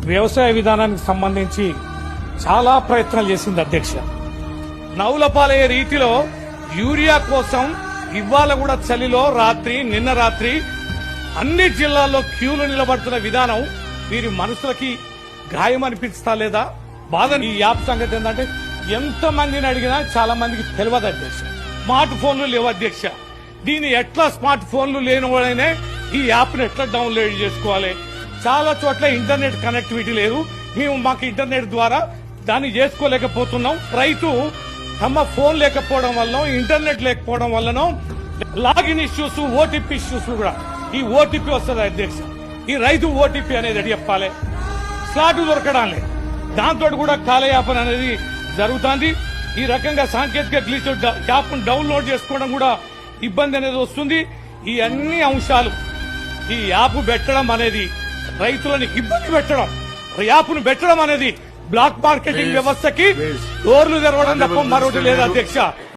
వ్యవసాయ విధానానికి సంబంధించి చాలా ప్రయత్నాలు చేసింది అధ్యక్ష. నవ్వులపాలయ్యే రీతిలో యూరియా కోసం ఇవాళ కూడా చలిలో నిన్న రాత్రి అన్ని జిల్లాల్లో క్యూలు నిలబడుతున్న విధానం వీరి మనసులకి గాయం అనిపిస్తా లేదా బాధ. ఈ యాప్ సంగతి ఏంటంటే ఎంత మందిని అడిగినా చాలా మందికి తెలియదు అధ్యక్ష. స్మార్ట్ ఫోన్లు లేవు అధ్యక్ష. దీన్ని ఎట్లా స్మార్ట్ ఫోన్లు లేని వాళ్ళనే ఈ యాప్ ను ఎట్లా డౌన్లోడ్ చేసుకోవాలి? చాలా చోట్ల ఇంటర్నెట్ కనెక్టివిటీ లేదు. మాకు ఇంటర్నెట్ ద్వారా దాన్ని చేసుకోలేకపోతున్నాం. రైతు తమ ఫోన్ లేకపోవడం వల్ల, ఇంటర్నెట్ లేకపోవడం వల్లనో లాగిన్ ఇష్యూస్, ఓటీపీ ఇష్యూస్ కూడా. ఈ ఓటీపీ వస్తుంది అధ్యక్ష. ఈ రైతు ఓటీపీ అనేది ఎట్లా చెప్పాలి? స్లాట్ దొరకడం లేదు. దాంతో కూడా కాలయాపన అనేది జరుగుతుంది. ఈ రకంగా సాంకేతిక గ్లిచ్ యాప్ డౌన్లోడ్ చేసుకోవడం కూడా ఇబ్బంది అనేది వస్తుంది. ఈ అన్ని అంశాలు ఈ యాప్ పెట్టడం అనేది రైతులను ఇబ్బంది పెట్టడం, యాప్ను పెట్టడం అనేది బ్లాక్ మార్కెటింగ్ వ్యవస్థకి డోర్లు తెరవడం తప్ప మరొకటి లేదు అధ్యక్ష.